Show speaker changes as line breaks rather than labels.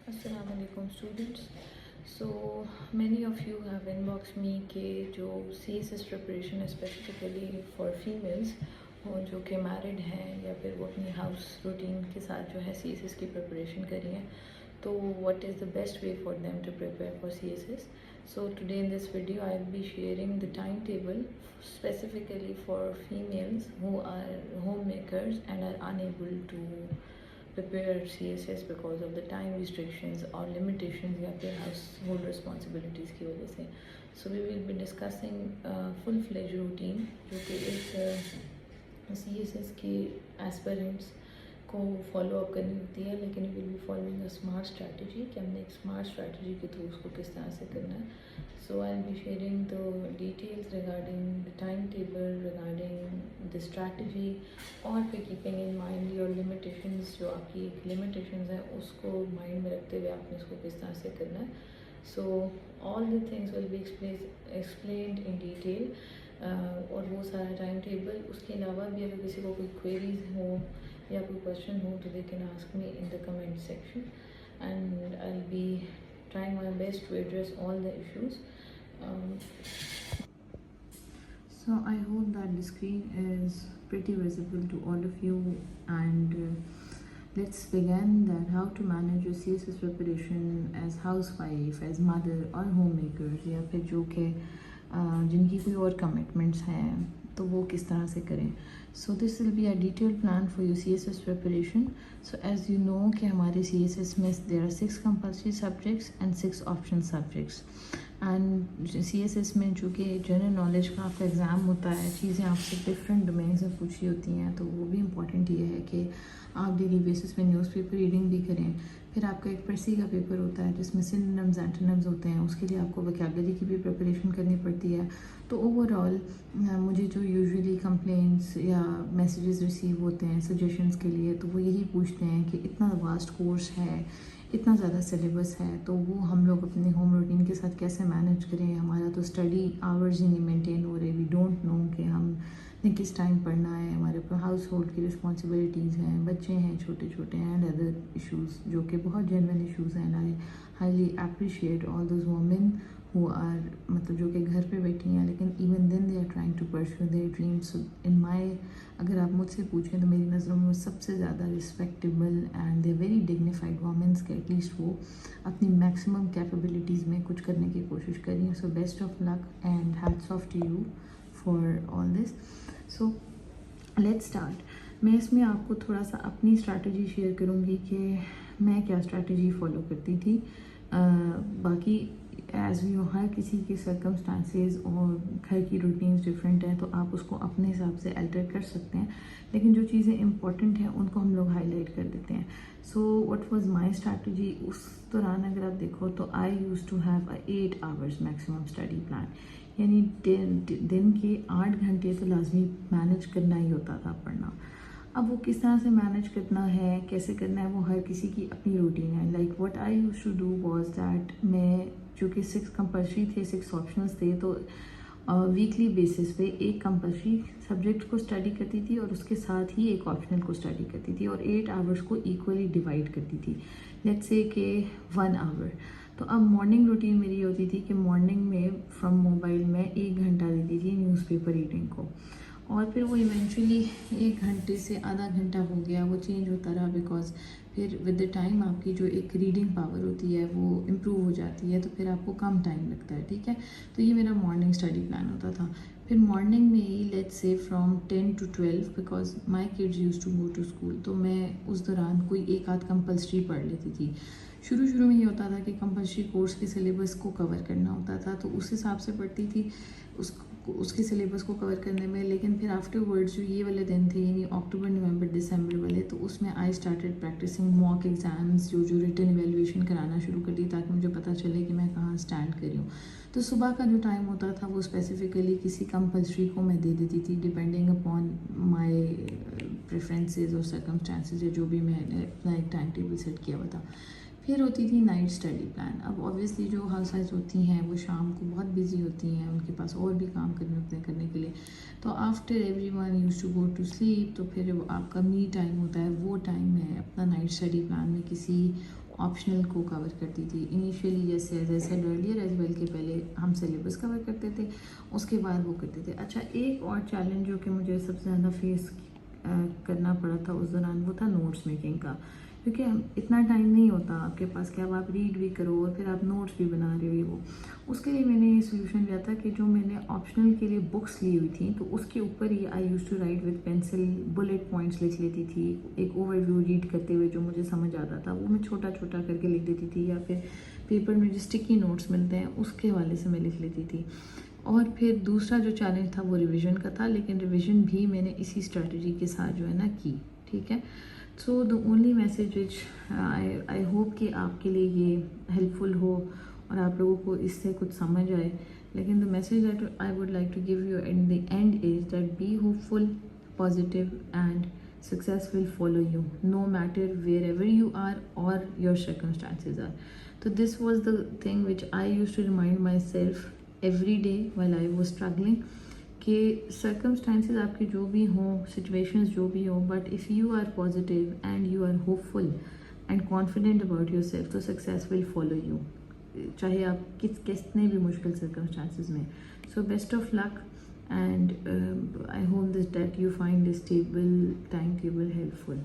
Assalamu alaikum students. So many of you have inboxed me کہ جو CSS preparation ہے specifically for females جو کہ میرڈ ہیں یا پھر وہ اپنی ہاؤس روٹین کے ساتھ جو ہے CSS کی preparation کری ہیں تو what is the best way for them to prepare for CSS. So today in this video I will be sharing the timetable specifically for females who are homemakers and are unable to prepare CSS because of the time restrictions or limitations یا پھر household responsibilities کی وجہ سے. So we will be discussing full-fledged routine جو کہ ایک CSS کے aspirants کو فالو اپ کرنی ہوتی ہے، لیکن we will be following a smart strategy کہ ہم نے ایک اسمارٹ اسٹریٹجی کے تھرو اس کو کس طرح سے کرنا ہے. So I will be sharing the details regarding the time table, regarding the strategy, اور پھر keeping in mind your limitations, جو آپ کی ایک لمیٹیشنز ہیں اس کو مائنڈ میں رکھتے ہوئے آپ نے اس کو کس طرح سے کرنا ہے. So all the things will be explained in detail. اور وہ سارا ٹائم ٹیبل، اس کے علاوہ بھی اگر کسی کو کوئی کوئریز ہوں یا کوئی کوشچن ہو تو they can ask me in the comment section and I will be trying my best to address all the issues. So I hope that the screen is pretty visible to all of you, and let's begin that how to manage your CSS preparation as housewife, as mother or homemakers یا پھر جو کہ جن کی کوئی اور commitments ہیں تو وہ کس طرح سے کریں. So this will be a detail plan for your CSS preparation. So as you know کہ ہمارے CSS میں there are 6 compulsory subjects and 6 optional subjects. And CSS میں چونکہ جنرل نالج کا آپ کا ایگزام ہوتا ہے، چیزیں آپ سے ڈفرینٹ ڈومین سے پوچھی ہوتی ہیں، تو وہ بھی امپورٹنٹ یہ ہے کہ آپ ڈیلی بیسس پہ نیوز پیپر ریڈنگ بھی کریں. پھر آپ کا ایک پرسی کا پیپر ہوتا ہے جس میں سنونمز اینٹونمز ہوتے ہیں، اس کے لیے آپ کو وکیبلری کی بھی پریپریشن کرنی پڑتی ہے. تو اوور آل مجھے جو یوزولی کمپلینٹس یا میسیجز ریسیو ہوتے ہیں سجیشنس کے لیے، تو وہ یہی پوچھتے ہیں کہ اتنا واسٹ کورس ہے، اتنا زیادہ سلیبس ہے، تو وہ ہم لوگ اپنے ہوم روٹین کے ساتھ کیسے مینیج کریں. ہمارا تو اسٹڈی آورز ہی نہیں مینٹین ہو رہے، وی ڈونٹ نو کہ ہم نے کس ٹائم پڑھنا ہے، ہمارے اوپر ہاؤس ہولڈ کی رسپانسبلٹیز ہیں، بچے ہیں چھوٹے چھوٹے اینڈ ادر ایشوز جو کہ بہت جینوئن ایشوز ہیں. And I highly appreciate all those women who are مطلب جو کہ گھر پہ بیٹھی ہیں لیکن even then they are trying to pursue their dreams. In my اگر آپ مجھ سے پوچھیں تو میری نظروں میں سب سے زیادہ respectable and they very dignified womens کہ ایٹ لیسٹ وہ اپنی میکسیمم کیپیبلٹیز میں کچھ کرنے کی کوشش کری. So best of luck and hats off to you for all this. So let start. میں اس میں آپ کو تھوڑا سا اپنی اسٹریٹجی شیئر کروں گی کہ میں کیا اسٹریٹجی فالو کرتی تھی. باقی ایز وی ہر کسی کے سرکمسٹانسز اور گھر کی روٹینز ڈفرینٹ ہیں، تو آپ اس کو اپنے حساب سے الٹر کر سکتے ہیں، لیکن جو چیزیں امپورٹنٹ ہیں ان کو ہم لوگ ہائی لائٹ کر دیتے ہیں. So what was my strategy اس دوران اگر آپ دیکھو تو I use to have 8 hours maximum study plan, یعنی دن کے 8 گھنٹے تو لازمی مینیج کرنا ہی ہوتا تھا پڑھنا. اب وہ کس طرح سے مینیج کرنا ہے، کیسے کرنا ہے، وہ ہر کسی کی اپنی روٹین ہے. Like what I use to do was that میں چونکہ 6 کمپلسری تھے 6 آپشنلس تھے، تو ویکلی بیسس پہ ایک کمپلسری سبجیکٹ کو اسٹڈی کرتی تھی اور اس کے ساتھ ہی ایک آپشنل کو اسٹڈی کرتی تھی، اور 8 hours کو ایکولی ڈیوائڈ کرتی تھی. لیٹ سے کہ 1 hour. تو اب مارننگ روٹین میری ہوتی تھی کہ مارننگ میں فرام موبائل میں 1 گھنٹہ دیتی تھی نیوز پیپر ریڈنگ کو، اور پھر وہ ایونچولی 1 گھنٹے سے آدھا گھنٹہ ہو گیا، وہ چینج ہوتا رہا بیکاز پھر ود دا ٹائم آپ کی جو ایک ریڈنگ پاور ہوتی ہے وہ امپروو ہو جاتی ہے، تو پھر آپ کو کم ٹائم لگتا ہے. ٹھیک ہے، تو یہ میرا مارننگ اسٹڈی پلان ہوتا تھا. پھر مارننگ میں ہی لیٹ سے from 10 to 12 because my kids use to go to school, تو میں اس دوران کوئی ایک آدھ کمپلسری پڑھ لیتی تھی. شروع میں یہ ہوتا تھا کہ کمپلسری کورس کے سلیبس کو کور کرنا ہوتا تھا، تو اس حساب سے پڑھتی تھی اس کے سلیبس کو کور کرنے میں. لیکن پھر آفٹر ورڈز جو یہ والے دن تھے یعنی اکتوبر نومبر دسمبر والے، تو اس میں I started practicing mock exams جو ریٹن ایویلویشن کرانا شروع کر دی تاکہ مجھے پتہ چلے کہ میں کہاں اسٹینڈ کر رہی ہوں. تو صبح کا جو ٹائم ہوتا تھا وہ اسپیسیفکلی کسی کمپلسری کو میں دے دیتی تھی ڈپینڈنگ اپون مائی پریفرنسز اور سرکمسٹانسز، یا جو بھی میں نے اپنا ایک ٹائم ٹیبل سیٹ کیا ہوا تھا. پھر ہوتی تھی نائٹ اسٹڈی پلان. اب اوبویسلی جو ہاؤس وائز ہوتی ہیں وہ شام کو بہت بزی ہوتی ہیں، ان کے پاس اور بھی کام کرنے ہوتے ہیں کرنے کے لیے. تو after everyone use to go to sleep, تو پھر آپ کا می ٹائم ہوتا ہے، وہ ٹائم میں اپنا نائٹ اسٹڈی پلان میں کسی آپشنل کو کور کرتی تھی. انیشیلی جیسے as I said earlier as well کہ پہلے ہم سلیبس کور کرتے تھے, اس کے بعد وہ کرتے تھے. اچھا, ایک اور چیلنج جو کہ مجھے سب سے زیادہ فیس کرنا پڑا تھا اس دوران, وہ تھا نوٹس میکنگ کا, کیونکہ اتنا ٹائم نہیں ہوتا آپ کے پاس کہ اب آپ ریڈ بھی کرو اور پھر آپ نوٹس بھی بنا رہے ہو. اس کے لیے میں نے یہ سولوشن لیا تھا کہ جو میں نے آپشنل کے لیے بکس لی ہوئی تھیں, تو اس کے اوپر ہی I use to write with pencil, bullet points لکھ لیتی تھی. ایک اوور ویو ریڈ کرتے ہوئے جو مجھے سمجھ آتا تھا وہ میں چھوٹا چھوٹا کر کے لکھ دیتی تھی, یا پھر پیپر میں جو اسٹکی نوٹس ملتے ہیں اس کے حوالے سے میں لکھ لیتی تھی. اور پھر دوسرا جو چیلنج تھا وہ ریویژن کا تھا, لیکن ریویژن بھی میں نے اسی اسٹریٹجی کے ساتھ جو ہے نا کی. ٹھیک ہے. So the only message which I hope کہ آپ کے لیے یہ ہیلپ فل ہو اور آپ لوگوں کو اس سے کچھ سمجھ آئے. لیکن the message that I would like to give you in the end is that be hopeful, positive and success will follow you no matter wherever you are or your circumstances are. So this was the thing which I used to remind myself every day while I was struggling, کہ circumstances آپ کے جو بھی ہوں, situations جو بھی ہوں, but if you are positive and you are hopeful and confident about yourself, تو success will follow you, چاہے آپ کتنے بھی مشکل circumstances میں. So best of luck, and I hope that you find this timetable helpful.